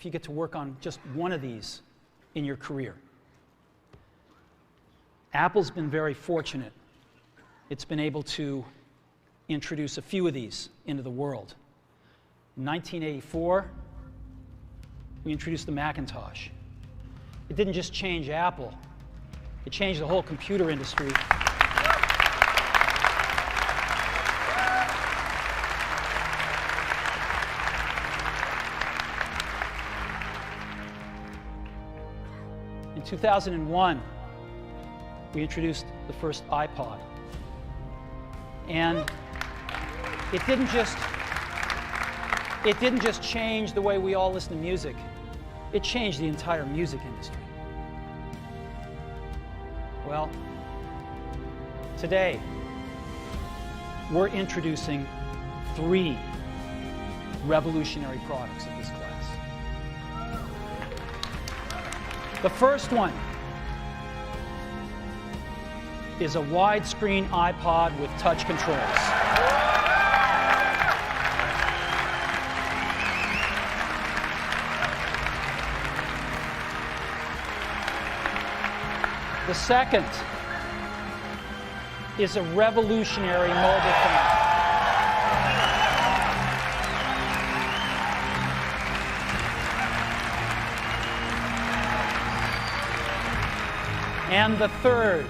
if you get to work on just one of these in your career. Apple's been very fortunate. It's been able to introduce a few of these into the world. In 1984, we introduced the Macintosh. It didn't just change Apple, it changed the whole computer industry. In 2001, we introduced the first iPod. And it didn't just change the way we all listen to music. It changed the entire music industry. Well, today, we're introducing 3 revolutionary products of this class. The first one is a widescreen iPod with touch controls. The second is a revolutionary mobile phone. And the third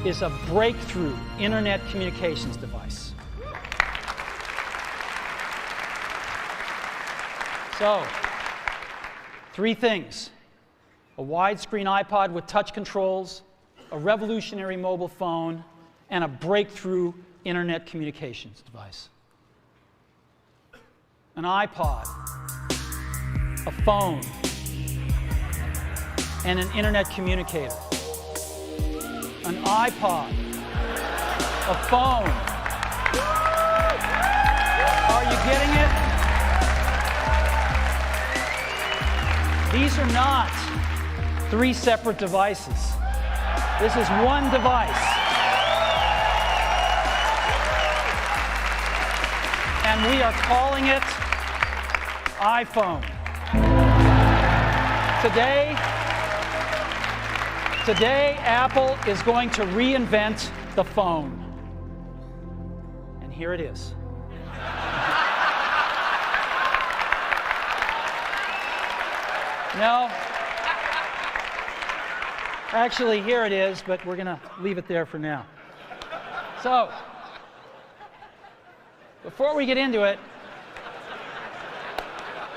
is a breakthrough internet communications device. So, 3 things: a widescreen iPod with touch controls, a revolutionary mobile phone, and a breakthrough internet communications device. An iPod, a phone, and an internet communicator. An iPod, a phone. Are you getting it? These are not 3 separate devices. This is one device. And we are calling it iPhone. Today, Apple is going to reinvent the phone. And here it is. No. Actually, here it is, but we're going to leave it there for now. So, before we get into it,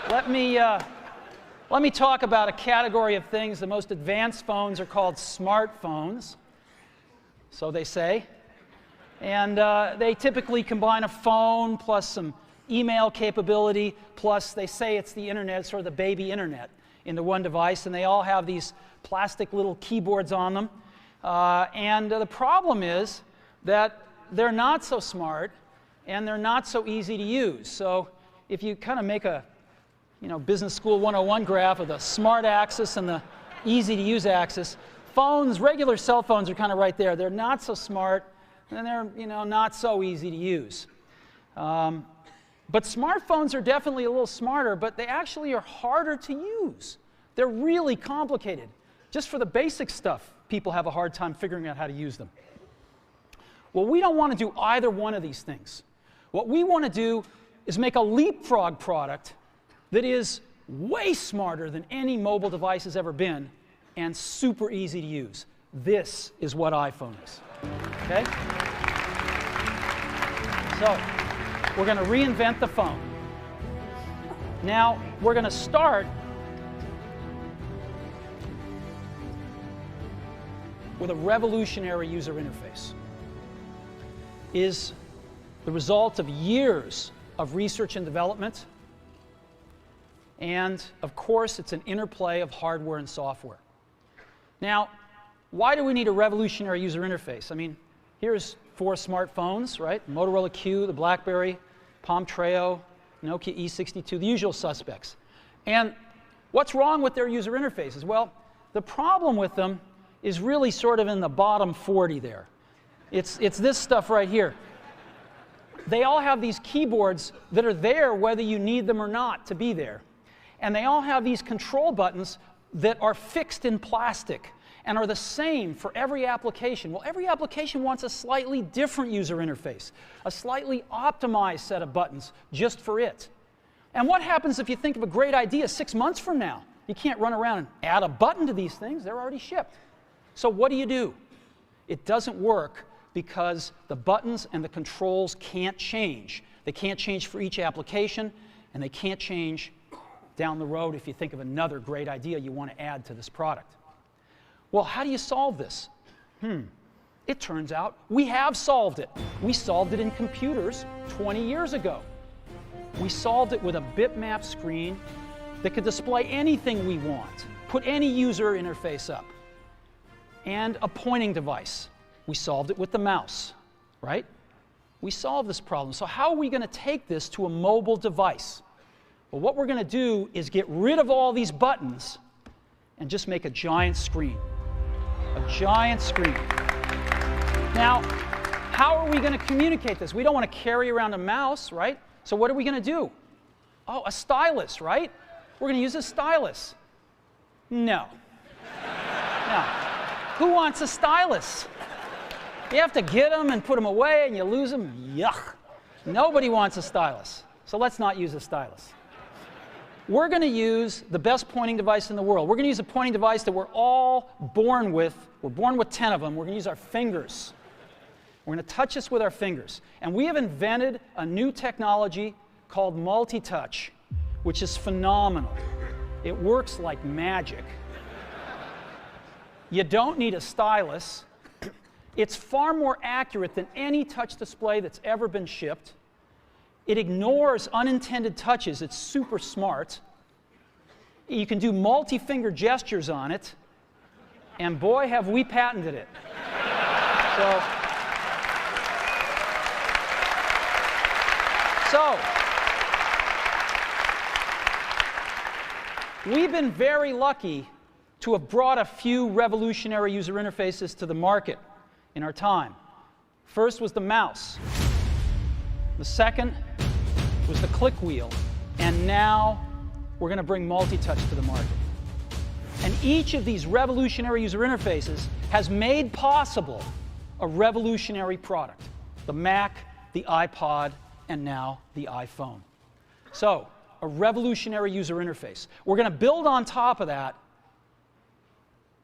let me talk about a category of things. The most advanced phones are called smartphones, so they say. And they typically combine a phone plus some email capability, plus they say it's the internet, sort of the baby internet, into one device. And they all have these plastic little keyboards on them. And the problem is that they're not so smart and they're not so easy to use. So if you kind of make a Business School 101 graph of the smart axis and the easy to use axis, regular cell phones are kind of right there. They're not so smart and they're not so easy to use. But smartphones are definitely a little smarter, but they actually are harder to use. They're really complicated. Just for the basic stuff, people have a hard time figuring out how to use them. Well, we don't want to do either one of these things. What we want to do is make a leapfrog product that is way smarter than any mobile device has ever been and super easy to use. This is what iPhone is. Okay? So, we're going to reinvent the phone. Now, we're going to start with a revolutionary user interface. It is the result of years of research and development. And, of course, it's an interplay of hardware and software. Now, why do we need a revolutionary user interface? I mean, here's 4 smartphones, right? Motorola Q, the BlackBerry, Palm Treo, Nokia E62, the usual suspects. And what's wrong with their user interfaces? Well, the problem with them is really sort of in the bottom 40 there. It's this stuff right here. They all have these keyboards that are there whether you need them or not to be there. And they all have these control buttons that are fixed in plastic and are the same for every application. Well, every application wants a slightly different user interface, a slightly optimized set of buttons just for it. And what happens if you think of a great idea 6 months from now? You can't run around and add a button to these things. They're already shipped. So what do? It doesn't work because the buttons and the controls can't change. They can't change for each application, and they can't change down the road if you think of another great idea you want to add to this product. Well, how do you solve this? It turns out we have solved it. We solved it in computers 20 years ago. We solved it with a bitmap screen that could display anything we want, put any user interface up, and a pointing device. We solved it with the mouse, right? We solved this problem. So how are we going to take this to a mobile device? Well, what we're going to do is get rid of all these buttons and just make a giant screen. A giant screen. Now, how are we going to communicate this? We don't want to carry around a mouse, right? So what are we going to do? Oh, a stylus, right? We're going to use a stylus. No. No. Who wants a stylus? You have to get them and put them away and you lose them. Yuck. Nobody wants a stylus. So let's not use a stylus. We're going to use the best pointing device in the world. We're going to use a pointing device that we're all born with. We're born with 10 of them. We're going to use our fingers. We're going to touch this with our fingers. And we have invented a new technology called multi-touch, which is phenomenal. It works like magic. You don't need a stylus. It's far more accurate than any touch display that's ever been shipped. It ignores unintended touches. It's super smart. You can do multi-finger gestures on it. And boy, have we patented it. So, we've been very lucky to have brought a few revolutionary user interfaces to the market in our time. First was the mouse. The second was the click wheel. And now we're going to bring multi-touch to the market. And each of these revolutionary user interfaces has made possible a revolutionary product. The Mac, the iPod, and now the iPhone. So, a revolutionary user interface. We're going to build on top of that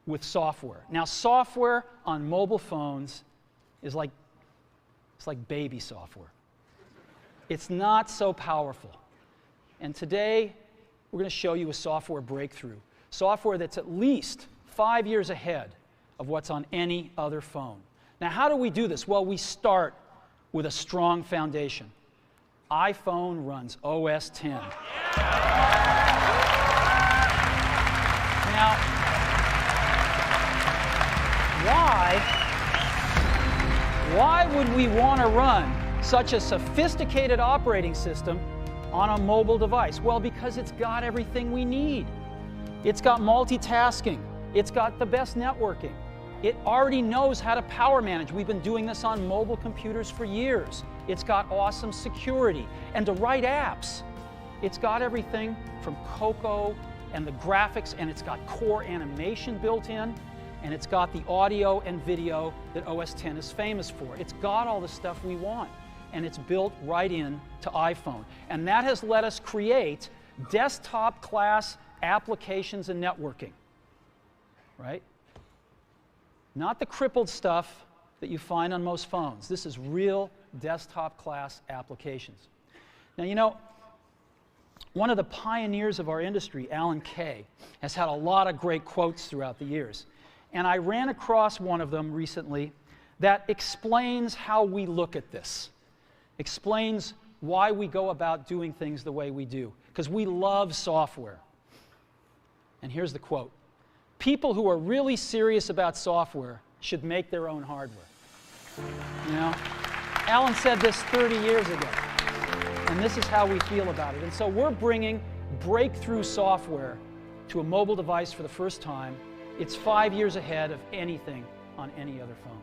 with software. Now, software on mobile phones is like baby software. It's not so powerful. And today, we're going to show you a software breakthrough. Software that's at least 5 years ahead of what's on any other phone. Now, how do we do this? Well, we start with a strong foundation. iPhone runs OS 10. Now, why would we want to run such a sophisticated operating system on a mobile device? Well, because it's got everything we need. It's got multitasking. It's got the best networking. It already knows how to power manage. We've been doing this on mobile computers for years. It's got awesome security. And to write apps, it's got everything from Cocoa and the graphics, and it's got core animation built in, and it's got the audio and video that OS X is famous for. It's got all the stuff we want, and it's built right in to iPhone. And that has let us create desktop-class applications and networking, right? Not the crippled stuff that you find on most phones. This is real desktop-class applications. Now, you know, one of the pioneers of our industry, Alan Kay, has had a lot of great quotes throughout the years. And I ran across one of them recently that explains how we look at this, explains why we go about doing things the way we do, because we love software. And here's the quote. People who are really serious about software should make their own hardware. You know, Alan said this 30 years ago, and this is how we feel about it. And so we're bringing breakthrough software to a mobile device for the first time. It's 5 years ahead of anything on any other phone.